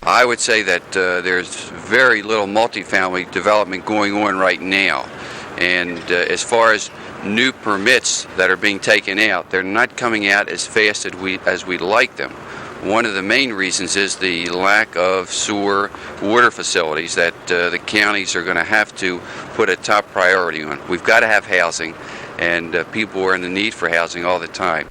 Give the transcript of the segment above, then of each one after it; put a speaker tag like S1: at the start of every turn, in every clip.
S1: I would say that there's very little multifamily development going on right now. And as far as new permits that are being taken out, they're not coming out as fast as we'd like them. One of the main reasons is the lack of sewer water facilities that the counties are going to have to put a top priority on. We've got to have housing, and people are in the need for housing all the time.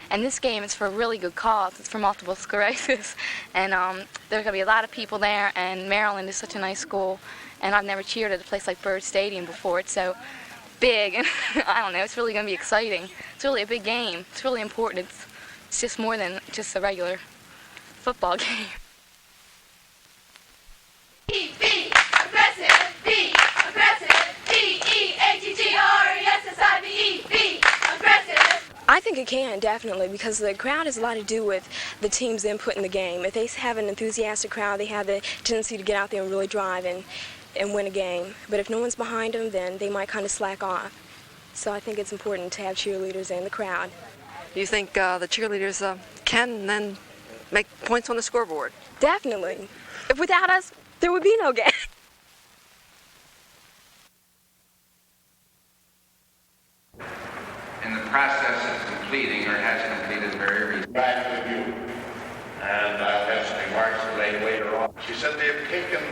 S2: And this game is for a really good cause. It's for multiple sclerosis. And there's going to be a lot of people there, and Maryland is such a nice school. And I've never cheered at a place like Byrd Stadium before. It's so big, and I don't know, it's really going to be exciting. It's really a big game. It's really important. It's just more than just a regular football game.
S3: Be aggressive, be aggressive, D-E-A-G-G-R-E-S-S-I-V-E, be aggressive.
S4: I think it can, definitely, because the crowd has a lot to do with the team's input in the game. If they have an enthusiastic crowd, they have the tendency to get out there and really drive and win a game. But if no one's behind them, then they might kind of slack off. So I think it's important to have cheerleaders in the crowd.
S5: Do you think the cheerleaders can then make points on the scoreboard?
S4: Definitely. If without us, there would be no game.
S6: In the process of completing, or has completed very recently.
S7: Back with you, and I'll have some remarks to make later on. She said they have taken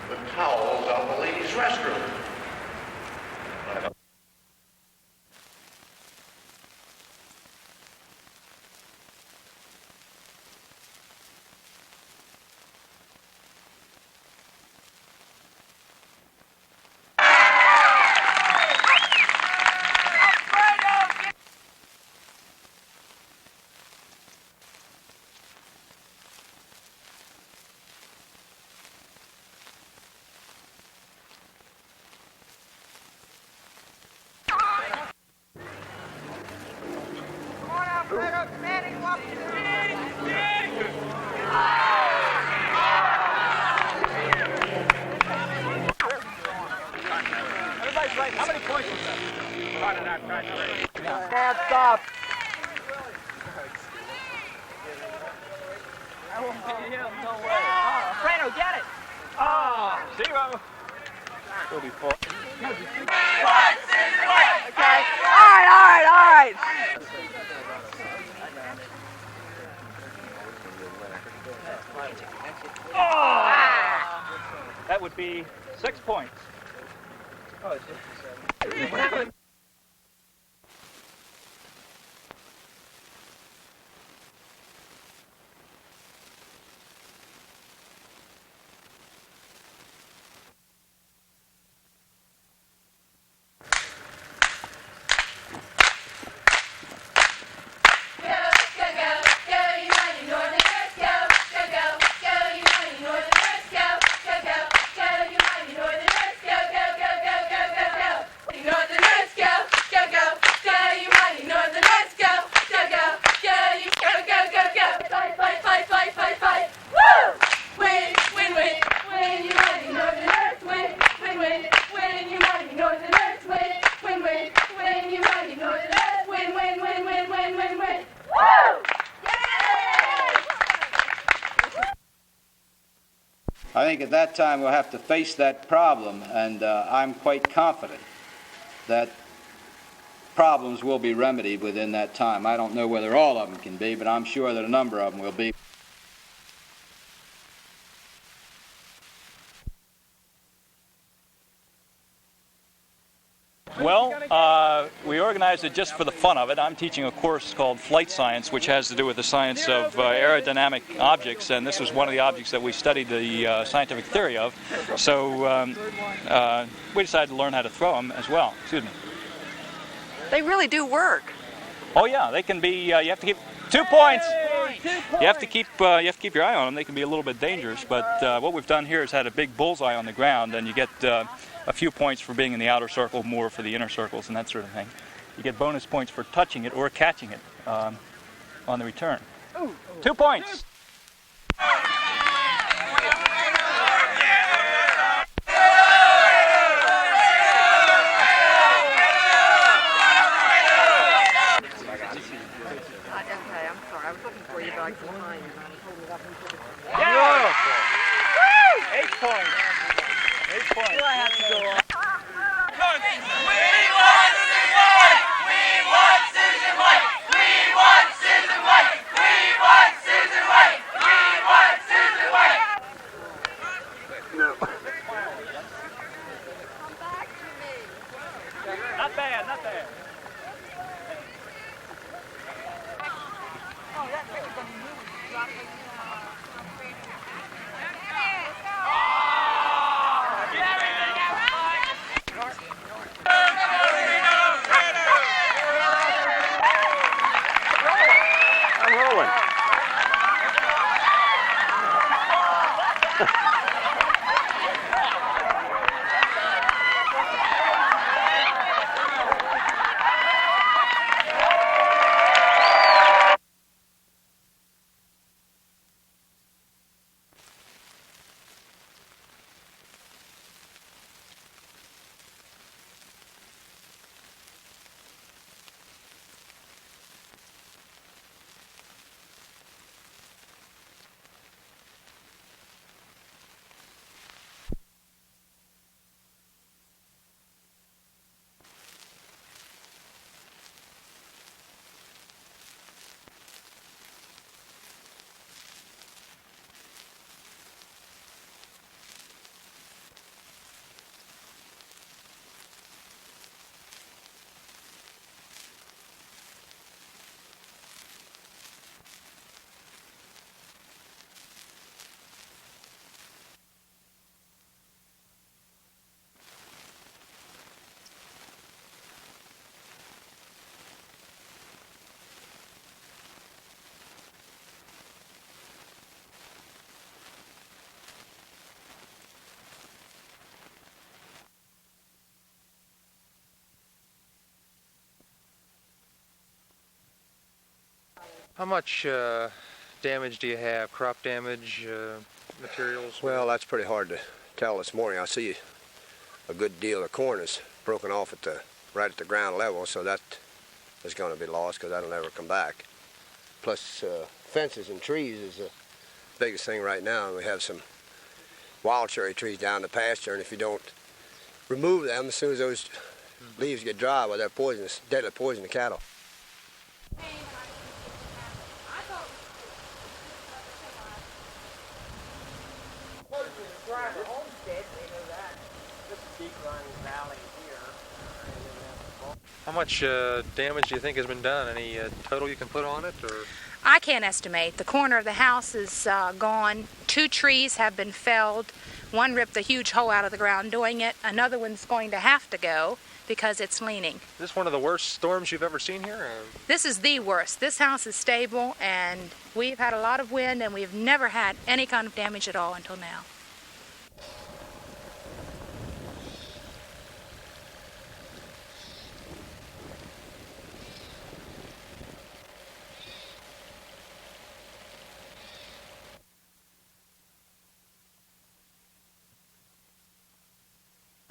S7: the towels out of the ladies' restroom.
S8: How many points was that? Can't stop. I won't get him, no way. Fredo, get it. 0. It'll be 4. Okay. All right. That would be 6 points. Oh, it's just
S3: Northerners,
S9: think at that time we'll have to face that problem, and I'm quite confident that problems will be remedied within that time. I don't know whether all of them can be, but I'm sure that a number of them will be.
S8: Well, we organized it just for the fun of it. I'm teaching a course called Flight Science, which has to do with the science of aerodynamic objects, and this was one of the objects that we studied the scientific theory of. So we decided to learn how to throw them as well. Excuse me.
S5: They really do work.
S8: Oh yeah, they can be. You have to keep 2 points. You have to keep your eye on them. They can be a little bit dangerous, but what we've done here is had a big bullseye on the ground, and you get a few points for being in the outer circle, more for the inner circles, and that sort of thing. You get bonus points for touching it or catching it on the return. 2 points.
S5: Okay, I'm sorry. I was looking for you, but I couldn't find you.
S8: Yeah! 8 points. 8 points.
S5: Do I have to go on?
S8: Not bad, not bad.
S10: I'm rolling.
S11: How much damage do you have? Crop damage, materials?
S10: Well, that's pretty hard to tell this morning. I see a good deal of corn is broken off at right at the ground level, so that is going to be lost because that'll never come back. Plus, fences and trees is the biggest thing right now. We have some wild cherry trees down the pasture, and if you don't remove them, as soon as those leaves get dry, well, they're poisonous, deadly poison to cattle.
S11: How much damage do you think has been done? Any total you can put on it? Or?
S12: I can't estimate. The corner of the house is gone. 2 trees have been felled. One ripped a huge hole out of the ground doing it. Another one's going to have to go because it's leaning.
S11: Is this one of the worst storms you've ever seen here?
S12: This is the worst. This house is stable, and we've had a lot of wind, and we've never had any kind of damage at all until now.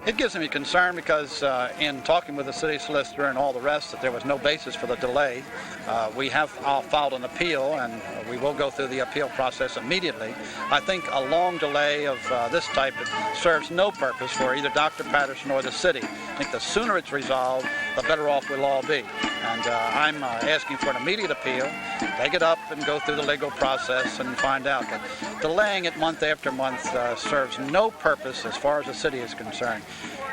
S13: It gives me concern because in talking with the city solicitor and all the rest that there was no basis for the delay. We have filed an appeal and we will go through the appeal process immediately. I think a long delay of this type serves no purpose for either Dr. Patterson or the city. I think the sooner it's resolved, the better off we'll all be. And I'm asking for an immediate appeal, take it up and go through the legal process and find out. But delaying it month after month serves no purpose as far as the city is concerned.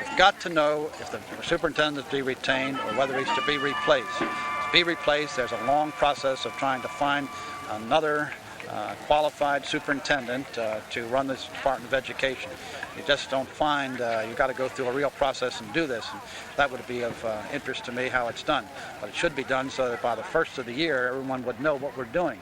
S13: We've got to know if the superintendent is to be retained or whether he's to be replaced. To be replaced, there's a long process of trying to find another qualified superintendent to run this Department of Education. You just don't find, you've got to go through a real process and do this. And that would be of interest to me how it's done. But it should be done so that by the first of the year, everyone would know what we're doing.